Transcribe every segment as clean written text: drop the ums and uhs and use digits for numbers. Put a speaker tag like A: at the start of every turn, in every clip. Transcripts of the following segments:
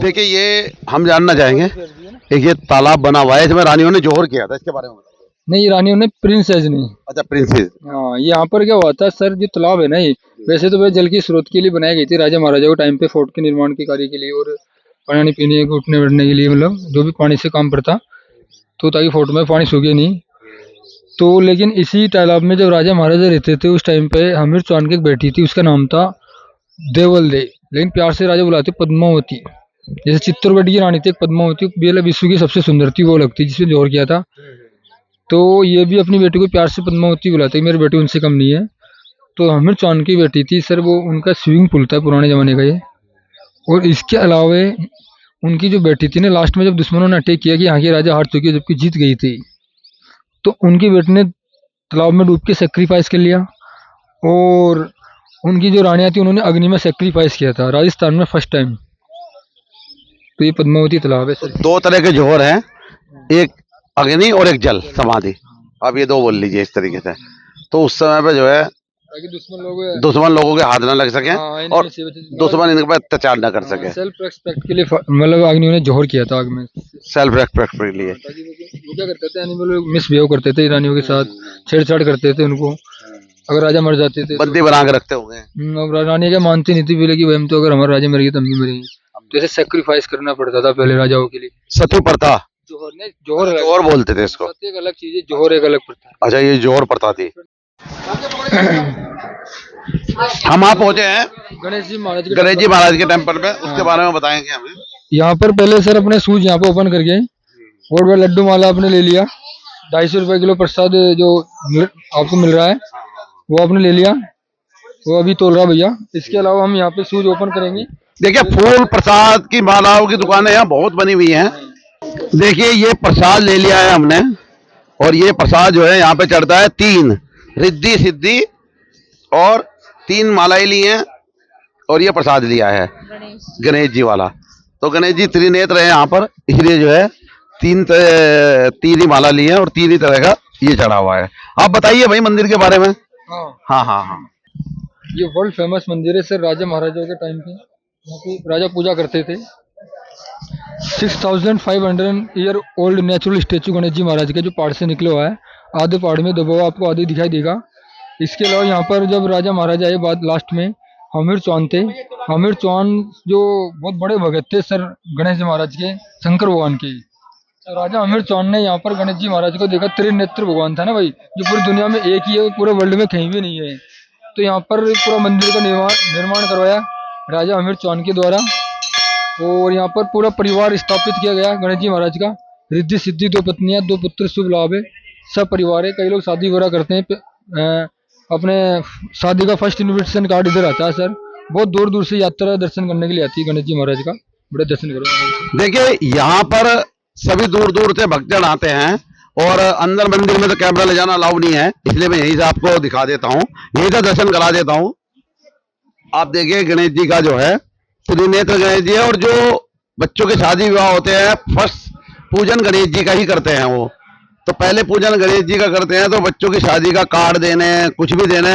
A: देखिए ये हम जानना चाहेंगे, एक ये तालाब बना हुआ है इसमें रानियों ने जौहर किया था, इसके बारे में बताइए।
B: नहीं, रानियों ने प्रिंसेस नहीं।
A: अच्छा, प्रिंसेस।
B: हाँ, यहाँ पर क्या हुआ था सर, जो तालाब है ना, ये वैसे तो वह जल की स्रोत के लिए बनाई गई थी राजा महाराजा के टाइम पे, फोर्ट के निर्माण के कार्य के लिए और पानी पीने के उठने बैठने के लिए, मतलब जो भी पानी से काम पड़ता, तो ताकि फोर्ट में पानी सूखे नहीं। तो लेकिन इसी तालाब में जब राजा महाराजा रहते थे उस टाइम पे हमीर चौहान की एक बेटी थी, उसका नाम था देवल दे, लेकिन प्यार से राजा बुलाते पद्मावती। जैसे चित्तौड़गढ़ की रानी थी एक पद्मावती, बेला विश्व की सबसे सुंदर थी, वो लगती जिसने जोर किया था। तो ये भी अपनी बेटी को प्यार से पद्मावती बुलाते, मेरी बेटी उनसे कम नहीं है। तो हमीर चौहान की बेटी थी सर, वो उनका स्विमिंग पूल था पुराने जमाने का ये। और इसके अलावा उनकी जो बेटी थी ना, लास्ट में जब दुश्मनों ने अटैक किया कि यहाँ की राजा हार चुकी है जबकि जीत गई थी, तो उनकी बेटी ने तालाब में डूब के सेक्रीफाइस कर लिया। और उनकी जो रानियां थी उन्होंने अग्नि में सेक्रीफाइस किया था राजस्थान में फर्स्ट टाइम। तो ये पद्मावती तालाब है
A: तो
B: सर।
A: दो तरह के जौहर हैं, एक अग्नि और एक जल समाधि। आप ये दो बोल लीजिए इस तरीके से। तो उस समय पे जो है
B: ताकि
A: दुश्मन लोगों के हाथ न लग सके
B: हाँ,
A: और दुश्मन इनके पर अत्याचार न कर सके।
B: सेल्फ रेस्पेक्ट के लिए मतलब अग्नि ने जोहर किया था आग में,
A: सेल्फ रेस्पेक्ट के लिए।
B: ताकि वो क्या करते थे, एनिमल मिसबिहेव करते थे रानियों के साथ, छेड़छाड़ करते थे उनको, अगर राजा मर जाते थे
A: बंदी बना के रखते होंगे।
B: अब रानी क्या मानती नहीं थी पहले कि भाई हम तो अगर हमारा राजा मर गया तो हम भी मरेंगे, तो ऐसे सेक्रीफाइस करना पड़ता था पहले राजाओं के लिए।
A: सती प्रथा,
B: जोहर ने जोहर
A: जौहर बोलते थे इसको।
B: एक अलग चीज है, जोहर एक अलग प्रथा है।
A: अच्छा, ये जौहर प्रथा थी। हम आप पहुंचे हैं
B: गणेश जी महाराज
A: के टेम्पल पे, उसके बारे में बताएंगे हमें।
B: यहाँ पर पहले सर अपने सूज यहाँ पे ओपन करके और वह लड्डू माला आपने ले लिया, 250 रुपए किलो प्रसाद जो आपको मिल रहा है वो आपने ले लिया, वो अभी तोल रहा भैया। इसके अलावा हम यहाँ पे सूज ओपन करेंगे।
A: देखिए फूल प्रसाद की मालाओं की दुकानें यहाँ बहुत बनी हुई हैं। देखिए ये प्रसाद ले लिया है हमने, और ये प्रसाद जो है यहाँ पे चढ़ता है 3 रिद्धि सिद्धि और 3 मालाएं ली हैं, और ये प्रसाद लिया है गणेश जी वाला। तो गणेश जी त्रिनेत्र है यहाँ पर, इसलिए जो है 3 ही माला ली है और 3 ही तरह का ये चढ़ा हुआ है। आप बताइए भाई मंदिर के बारे में। हाँ हाँ हाँ,
B: ये वर्ल्ड फेमस मंदिर है सर, राजा महाराजाओं के टाइम पे यहाँ पे राजा पूजा करते थे। 6500 year old natural statue Ganesh ji महाराज का जो पहाड़ से निकले हुआ है, आधे पहाड़ में दबा हुआ आपको आधे दिखाई देगा। इसके अलावा यहाँ पर जब राजा महाराजा आए बाद लास्ट में हमीर चौहान थे, हमीर चौहान जो बहुत बड़े भगत थे सर गणेश जी महाराज के, शंकर भगवान के। तो राजा हमीर चौहान ने यहाँ पर गणेश जी महाराज को देखा, त्रिनेत्र भगवान था ना भाई, जो पूरी दुनिया में एक ही है, पूरे वर्ल्ड में कहीं भी नहीं है। तो यहाँ पर पूरा मंदिर का निर्माण करवाया राजा हमीर चौहान के द्वारा, और यहाँ पर पूरा परिवार स्थापित किया गया गणेश जी महाराज का। रिद्धि सिद्धि 2 पत्नियां 2 पुत्र शुभ लाभ है, सब परिवार है। कई लोग शादी वगैरह करते हैं, अपने शादी का फर्स्ट इन्विटेशन कार्ड इधर आता है सर। बहुत दूर दूर से यात्रा दर्शन करने के लिए आती है गणेश जी महाराज का, बड़े दर्शन करो।
A: देखिए यहाँ पर सभी दूर दूर से भक्तजन आते हैं, और अंदर मंदिर में तो कैमरा ले जाना अलाउ नहीं है, इसलिए मैं यहीं से आपको दिखा देता हूँ, यहीं से दर्शन करा देता हूँ। आप देखिए गणेश जी का जो है त्रिनेत्र गणेश जी है, और जो बच्चों के शादी विवाह होते हैं फर्स्ट पूजन गणेश जी का ही करते हैं वो। तो पहले पूजन गणेश जी का करते हैं, तो बच्चों की शादी का कार्ड देने कुछ भी देने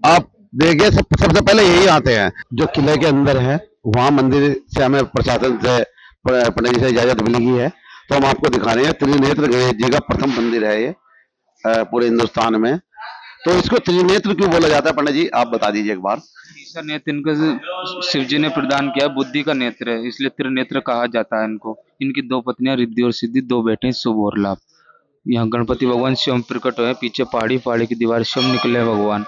A: आप देखिए सबसे पहले यही आते हैं। जो किले के अंदर है वहां मंदिर से हमें प्रशासन से पंडित जी से इजाजत मिली है, तो हम आपको दिखा रहे हैं। त्रिनेत्र गणेश जी का प्रथम मंदिर है ये पूरे हिंदुस्तान में। तो इसको त्रिनेत्र क्यों बोला जाता है पंडित जी, आप बता दीजिए एक बार।
C: तीसरा नेत्र इनको शिव जी ने प्रदान किया, बुद्धि का नेत्र है, इसलिए त्रिनेत्र कहा जाता है इनको। इनकी 2 पत्नियां रिद्धि और सिद्धि, 2 बेटे शुभ और लाभ। यहाँ गणपति भगवान स्वयं प्रकट हुए, पीछे पहाड़ी की दीवार स्वयं निकले भगवान।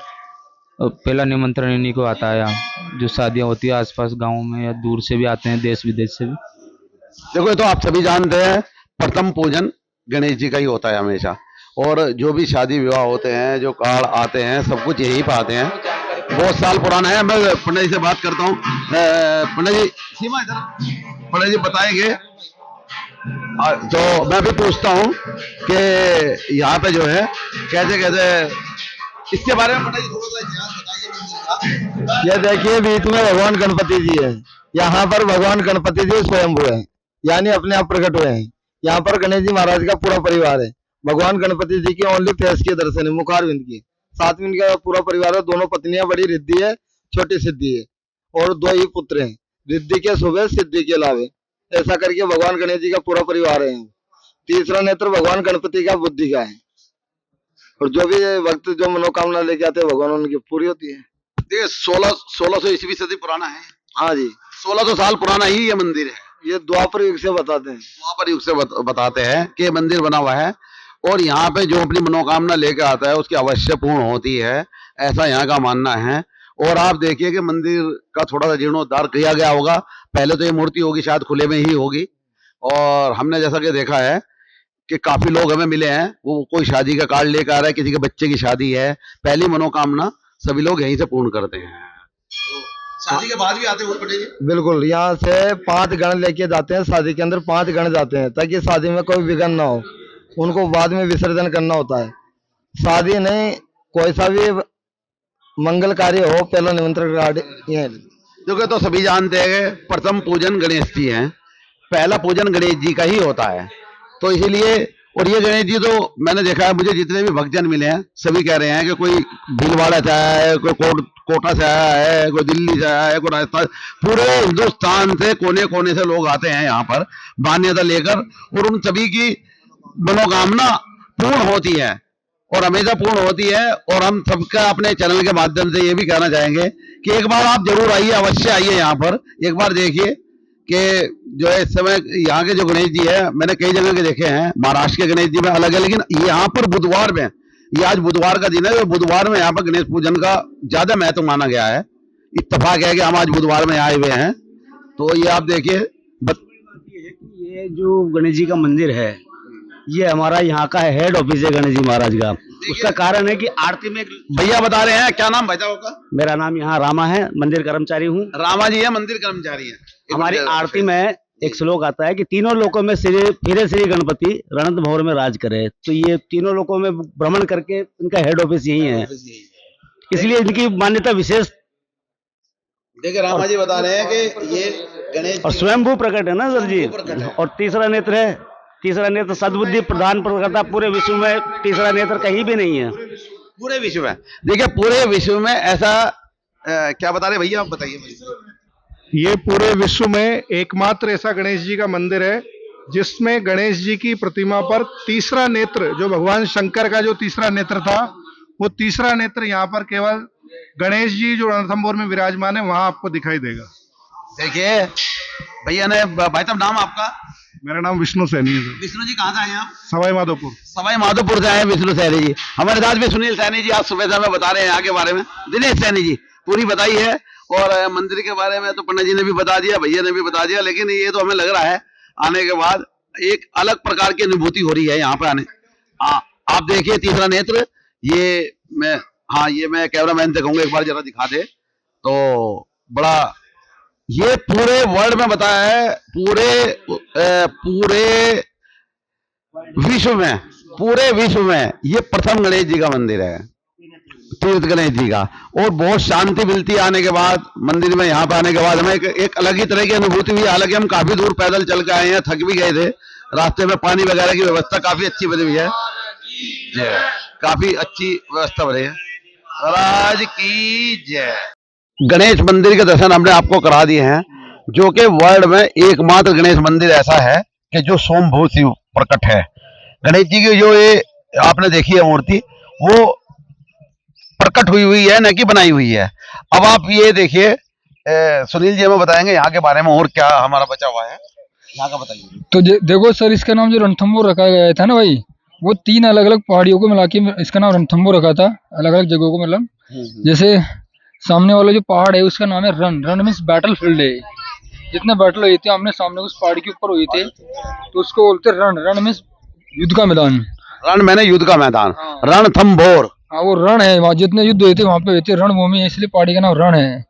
C: और पहला निमंत्रण इन्हीं को आता है। यहाँ जो शादियाँ होती है आसपास गाँव में या दूर से भी आते हैं, देश विदेश से भी।
A: देखो ये तो आप सभी जानते हैं, प्रथम पूजन गणेश जी का ही होता है हमेशा, और जो भी शादी विवाह होते हैं, जो कार्ड आते हैं, सब कुछ यही पे आते हैं। बहुत साल पुराना है। मैं पंडित जी से बात करता हूँ। पंडित जी सीमा इधर, पंडित जी बताएंगे। तो मैं भी पूछता हूँ कि यहाँ पे जो है कैसे कैसे इसके बारे में पंडित जी थोड़ा सा इतिहास बताइए।
D: ये देखिए बीच में भगवान गणपति जी है, यहाँ पर भगवान गणपति जी स्वयंभू है, यानी अपने आप प्रकट हुए हैं। यहाँ पर गणेश जी महाराज का पूरा परिवार है। भगवान गणपति जी की ओनली फेस के दर्शन है, मुखारविंद की। 7 का पूरा परिवार है, दोनों पत्नियां, बड़ी रिद्धि है, छोटी सिद्धि है, और 2 ही पुत्र हैं। रिद्धि के शुभ है, सिद्धि के लाभ है। ऐसा करके भगवान गणेश जी का पूरा परिवार है। तीसरा नेत्र भगवान गणपति का बुद्धि का है, और जो भी भक्त जो मनोकामना लेके आते हैं भगवान उनकी पूरी होती है।
A: देखिए 1600 ईस्वी सदी पुराना है।
D: हाँ जी,
A: 1600 साल पुराना ही ये मंदिर है।
D: ये द्वापर युग से बताते हैं।
A: द्वापर युग से बताते हैं कि ये मंदिर बना हुआ है, और यहाँ पे जो अपनी मनोकामना लेकर आता है उसकी अवश्य पूर्ण होती है, ऐसा यहाँ का मानना है। और आप देखिए कि मंदिर का थोड़ा सा जीर्णोद्धार किया गया होगा। पहले तो ये मूर्ति होगी शायद खुले में ही होगी, और हमने जैसा कि देखा है कि काफी लोग हमें मिले हैं, वो कोई शादी का कार्ड लेकर आ रहा है, किसी के बच्चे की शादी है, पहली मनोकामना सभी लोग यहीं से पूर्ण करते हैं। शादी के बाद भी आते हैं पटेल जी?
D: बिल्कुल, यहाँ से 5 गण लेके जाते हैं, शादी के अंदर 5 गण जाते हैं, ताकि शादी में कोई विघ्न ना हो। उनको बाद में विसर्जन करना होता है। शादी नहीं, कोई सा भी मंगल कार्य हो, पहला निमंत्रण कार्ड ये।
A: क्योंकि तो सभी जानते हैं कि प्रथम पूजन गणेश जी हैं, पहला पूजन गणेश जी का ही होता है, तो इसीलिए। और ये गणेश जी तो मैंने देखा है, मुझे जितने भी भक्तजन मिले हैं सभी कह रहे हैं कि कोई भीलवाड़ा से आया है, कोई कोटा से आया है, कोई दिल्ली से आया है, कोई राजस्थान, पूरे हिंदुस्तान से कोने कोने से लोग आते हैं यहाँ पर मान्यता लेकर, और उन सभी की मनोकामना पूर्ण होती है और हमेशा पूर्ण होती है। और हम सबका अपने चैनल के माध्यम से ये भी कहना चाहेंगे कि एक बार आप जरूर आइए, अवश्य आइए यहाँ पर, एक बार देखिए कि जो है इस समय यहाँ के जो गणेश जी है, मैंने कई जगह के देखे हैं, महाराष्ट्र के गणेश जी में अलग है, लेकिन यहाँ पर बुधवार में, ये आज बुधवार का दिन है, तो बुधवार में यहाँ पर गणेश पूजन का ज्यादा महत्व माना गया है। इत्तेफाक है कि हम आज बुधवार में आए हुए हैं, तो ये आप देखिए।
E: ये जो गणेश जी का मंदिर है, ये हमारा यहाँ का हेड ऑफिस है गणेश जी महाराज का। उसका कारण है कि आरती में
A: भैया बता रहे हैं, क्या नाम भाई साहब का?
E: मेरा नाम यहाँ रामा है, मंदिर कर्मचारी हूँ।
A: रामा जी है, मंदिर कर्मचारी है।
E: हमारी आरती में एक श्लोक आता है कि तीनों लोकों में फिरे श्री गणपति रणत भौर में राज करे। तो ये तीनों लोकों में भ्रमण करके इनका हेड ऑफिस यही है, इसलिए इनकी मान्यता विशेष।
A: देखिए रामा जी बता रहे हैं कि ये गणेश
E: और स्वयंभू प्रकट है ना सर जी। और तीसरा नेत्र है, तीसरा नेत्र सद्बुद्धि प्रदान करता, पूरे विश्व में तीसरा नेत्र कहीं भी नहीं है,
A: पूरे विश्व में। देखिए पूरे विश्व में ऐसा क्या बता रहे भैया, आप बताइए।
F: ये पूरे विश्व में एकमात्र ऐसा गणेश जी का मंदिर है जिसमें गणेश जी की प्रतिमा पर तीसरा नेत्र, जो भगवान शंकर का जो तीसरा नेत्र था, वो तीसरा नेत्र यहाँ पर केवल गणेश जी जो रणथंभौर में विराजमान है वहां आपको दिखाई देगा।
A: देखिए भैया ने, भाई साहब नाम आपका?
F: मेरा नाम विष्णु सैनी है सर।
A: विष्णु जी कहाँ से आए हैं आप?
F: सवाई माधोपुर।
A: सवाई माधोपुर से आए हैं विष्णु सैनी जी। हमारे साथ भी सुनील सैनी जी आज सुबह से हमें बता रहे हैं यहाँ के बारे में। दिनेश सैनी जी पूरी बताई है, और मंदिर के बारे में तो पंडित जी ने भी बता दिया, भैया ने भी बता दिया, लेकिन ये तो हमें लग रहा है आने के बाद एक अलग प्रकार की अनुभूति हो रही है यहाँ पे आने। आप देखिए तीसरा नेत्र, ये मैं कैमरामैन से कहूंगा एक बार जरा दिखा दे, तो बड़ा ये पूरे वर्ल्ड में बताया है, पूरे विश्व में ये प्रथम गणेश जी का मंदिर है, तीर्थ गणेश जी का। और बहुत शांति मिलती है आने के बाद, मंदिर में यहाँ पे आने के बाद हमें एक अलग ही तरह की अनुभूति हुई। हालांकि हम काफी दूर पैदल चल के आए हैं, थक भी गए थे, रास्ते में पानी वगैरह की व्यवस्था काफी अच्छी बनी हुई है, काफी अच्छी व्यवस्था बनी है। राज की जय। गणेश मंदिर के दर्शन हमने आपको करा दिए हैं, जो कि वर्ल्ड में एकमात्र गणेश मंदिर ऐसा है कि जो स्वयंभू शिव प्रकट है। गणेश जी की जो ये आपने देखी है मूर्ति, वो प्रकट हुई है, न कि बनाई हुई है। अब आप ये देखिए, सुनील जी हमें बताएंगे यहाँ के बारे में और क्या हमारा बचा हुआ है, यहाँ का बताइए।
B: तो देखो सर, इसका नाम जो रणथंभौर रखा गया था ना भाई, वो 3 अलग अलग पहाड़ियों को मिला के इसका नाम रणथंभौर रखा था, अलग अलग जगहों को। मतलब जैसे सामने वाला जो पहाड़ है उसका नाम है रण मीन्स बैटल फील्ड है। जितने बैटल हुए थे हमने सामने उस पहाड़ के ऊपर हुए थे, तो उसको बोलते रण मीन्स युद्ध का मैदान।
A: रण मैंने युद्ध का मैदान, रणथंभौर।
B: हाँ, वो रण है, वहाँ जितने युद्ध हुए थे वहाँ पे हुए थे, रणभूमि है, इसलिए पहाड़ी का नाम रण है।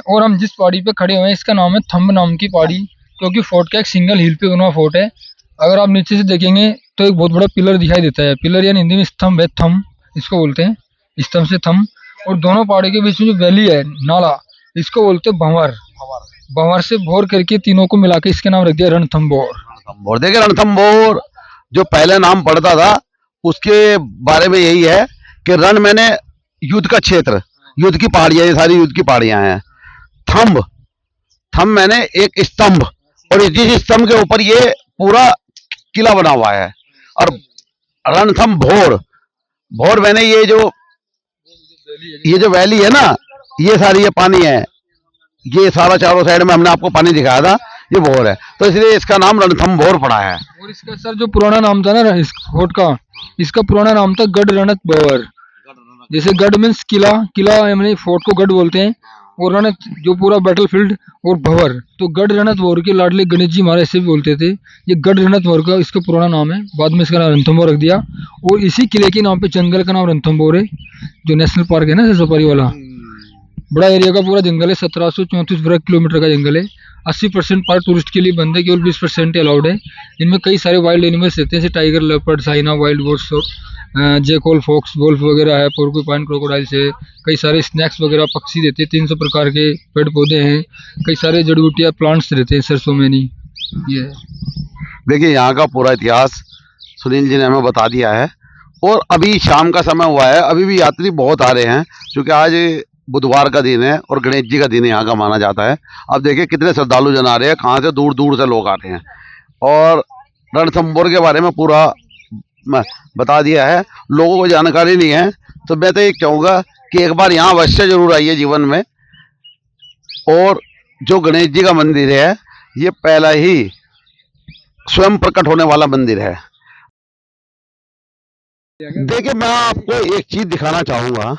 B: और हम जिस पहाड़ी पे खड़े हुए हैं इसका नाम है थंब नाम की पहाड़ी, क्योंकि फोर्ट का एक सिंगल हिल पे बना हुआ फोर्ट है। अगर आप नीचे से देखेंगे तो एक बहुत बड़ा पिलर दिखाई देता है। पिलर यानी हिंदी में स्तंभ है, थंब इसको बोलते हैं, स्तंभ से थंब। और दोनों पहाड़ी के बीच में जो वैली है, नाला, इसको बोलते हैं भंवर। भंवर से भोर करके तीनों को मिला के इसके नाम रख दिया रणथंभौर।
A: देखिए रणथंभौर जो पहले नाम पड़ता था उसके बारे में यही है कि रण मैंने युद्ध का क्षेत्र, युद्ध की पहाड़ियां, ये सारी युद्ध की पहाड़ियां हैं। थंब मैंने एक स्तंभ, और जिस स्तंभ के ऊपर ये पूरा किला बना हुआ है। और रणथम भोर, भोर मैंने ये जो वैली है ना, ये सारी ये पानी है, ये सारा चारों साइड में हमने आपको पानी दिखाया था, ये भोर है, तो इसलिए इसका नाम रणथम भोर पड़ा है।
B: और इसका सर जो पुराना नाम था ना इस फोर्ट का, इसका पुराना नाम था गढ़ रणत भंवर। जैसे गढ़ मीन्स किला, किला यानी फोर्ट को गढ़ बोलते हैं, और रणत जो पूरा बैटलफील्ड, और भंवर तो गढ़ रणत भंवर के लाडले गणेश जी महाराज से भी बोलते थे। ये गढ़ रणत भंवर का इसका पुराना नाम है, बाद में इसका नाम रणथंभौर रख दिया। और इसी किले के नाम पे जंगल का नाम रणथंभौर है, जो नेशनल पार्क है ना सफारी वाला, बड़ा एरिया का पूरा जंगल है, 1734 वर्ग किलोमीटर का जंगल है। 80% पार्क टूरिस्ट के लिए बंद है, केवल 20% ही अलाउड है। इनमें कई सारे वाइल्ड एनिमल्स रहते हैं, जैसे tiger, leopard, hyena, wild boars, jackal, fox, wolf वगैरह है, पोर्कुपाइन, क्रोकोडाइल्स है, कई सारे स्नैक्स वगैरह पक्षी रहते हैं, 300 प्रकार के पेड़ पौधे हैं, कई सारे जड़ी बूटियाँ प्लांट्स रहते हैं, सरसों में नहीं। ये है।
A: देखिए यहाँ का पूरा इतिहास सुनील जी ने हमें बता दिया है। और अभी शाम का समय हुआ है, अभी भी यात्री बहुत आ रहे हैं, क्योंकि आज बुधवार का दिन है और गणेश जी का दिन यहाँ का माना जाता है। अब देखिए कितने श्रद्धालु जन आ रहे हैं, कहाँ से दूर दूर से लोग आते हैं। और रणथंभौर के बारे में पूरा बता दिया है, लोगों को जानकारी नहीं है, तो मैं तो ये कहूँगा कि एक बार यहाँ अवश्य जरूर आइए जीवन में। और जो गणेश जी का मंदिर है, ये पहला ही स्वयं प्रकट होने वाला मंदिर है। देखिए मैं आपको एक चीज दिखाना चाहूंगा,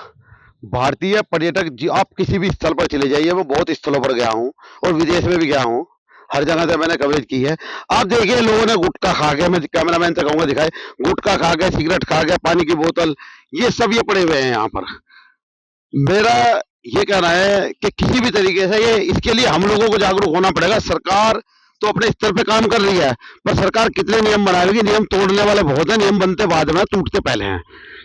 A: भारतीय पर्यटक जी, आप किसी भी स्थल पर चले जाइए, मैं बहुत स्थलों पर गया हूँ और विदेश में भी गया हूँ, हर जगह से मैंने कवरेज की है। आप देखिए लोगों ने गुटखा खा के, मैं कैमरामैन से कहूंगा दिखाए, गुटखा खा के, सिगरेट खा के, पानी की बोतल, ये सब ये पड़े हुए हैं यहाँ पर। मेरा ये कहना है कि किसी भी तरीके से ये, इसके लिए हम लोगों को जागरूक होना पड़ेगा। सरकार तो अपने स्तर पे काम कर रही है, पर सरकार कितने नियम बनाएगी? नियम तोड़ने वाले बहुत है, नियम बनते बाद में, टूटते पहले हैं।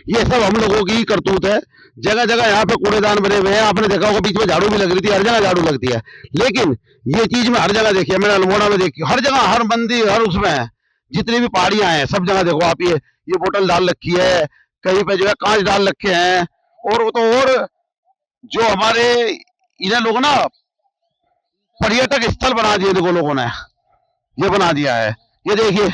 A: ये सब हम लोगों की करतूत है। जगह जगह यहाँ पे कूड़ेदान बने हुए हैं, आपने देखा होगा बीच में झाड़ू भी लग रही थी, हर जगह झाड़ू लगती है, लेकिन ये चीज मैं हर जगह देखी है, मैंने अल्मोड़ा में देखी, हर जगह, हर मंदिर, हर उसमें है, जितनी भी पहाड़ियां हैं सब जगह देखो आप, ये बोतल डाल रखी है, कहीं पे जो है कांच डाल रखे हैं। और वो तो, और जो हमारे इधर लोग ना पर्यटक स्थल बना दिए, देखो लोगों ने ये बना दिया है, ये देखिए,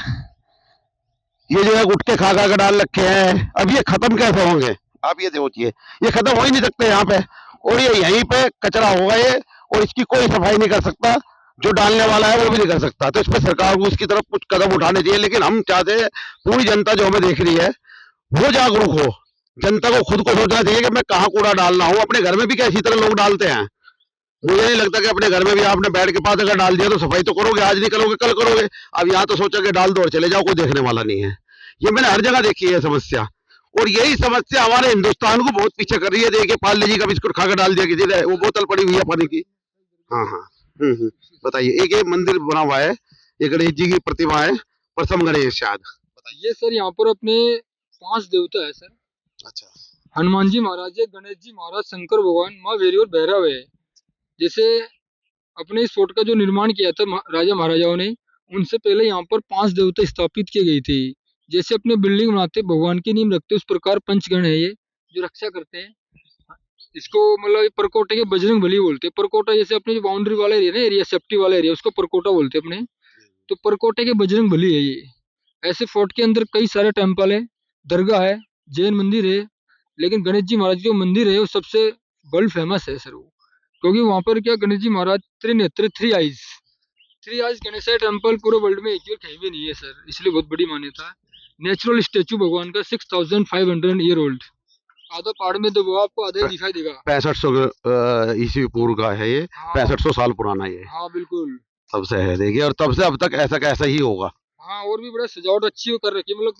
A: ये जो है गुटके खा खा के डाल रखे हैं। अब ये खत्म कैसे होंगे? आप ये सोचिए, ये खत्म हो ही नहीं सकते यहाँ पे। और ये यहीं पे कचरा होगा ये, और इसकी कोई सफाई नहीं कर सकता, जो डालने वाला है वो भी नहीं कर सकता। तो इस पर सरकार को उसकी तरफ कुछ कदम उठाने चाहिए। लेकिन हम चाहते हैं पूरी जनता जो हमें देख रही है वो जागरूक हो। जनता को खुद को सोचना चाहिए कि मैं कहाँ कूड़ा डालना हूँ। अपने घर में भी क्या इसी तरह लोग डालते हैं? मुझे नहीं लगता कि अपने घर में भी आपने बेड के पास अगर डाल दिया तो सफाई तो करोगे, आज नहीं करोगे कल करोगे। अब यहाँ तो सोचा कि डाल दो और चले जाओ, कोई देखने वाला नहीं है। ये मैंने हर जगह देखी है समस्या, और यही समस्या हमारे हिंदुस्तान को बहुत पीछे कर रही है। देखिए पार्ले जी का बिस्कुट खा कर डाल दिया किसी ने, वो बोतल पड़ी हुई है पानी की। हाँ हाँ, बताइए। एक ये मंदिर बना हुआ है, ये गणेश जी की प्रतिमा है, प्रथम गणेश शायद।
B: ये सर यहाँ पर अपने 5 देवता है सर।
A: अच्छा।
B: हनुमान जी महाराज है, गणेश जी महाराज, शंकर भगवान, माँ वेरी और भैरव है। जैसे अपने इस फोर्ट का जो निर्माण किया था राजा महाराजाओं ने, उनसे पहले यहाँ पर 5 देवता स्थापित किए गए थे। जैसे अपने बिल्डिंग बनाते भगवान की नींव रखते, उस प्रकार पंचगण है ये जो रक्षा करते हैं। इसको मतलब परकोटे के बजरंग बली बोलते हैं। परकोटा जैसे अपने जो बाउंड्री वाला एरिया ना, एरिया सेफ्टी वाला एरिया, उसको परकोटा बोलते हैं अपने, तो परकोटे के बजरंग बली है ये। ऐसे फोर्ट के अंदर कई सारे टेम्पल है, दरगाह है, जैन मंदिर है, लेकिन गणेश जी महाराज जो मंदिर है वो सबसे वर्ल्ड फेमस है सर वो, क्योंकि वहाँ पर क्या गणेश जी महाराज त्रिनेत्र, 3 आइज गणेश टेम्पल पूरे वर्ल्ड में एक कहीं भी नहीं है सर, इसलिए बहुत बड़ी मान्यता है। नेचुरल स्टेचू भगवान का 6500 ईयर ओल्ड, आधा पहाड़ में दबो आपको आधा दिखाई देगा।
A: 6500 ईस्वी पूर्व का है ये।
B: हाँ,
A: 6500 साल पुराना ये।
B: हाँ बिल्कुल,
A: तब से है देखिए, और तब से अब तक ऐसा कैसा ही होगा।
B: हाँ। और भी बड़ा सजावट अच्छी कर रखी है, मतलब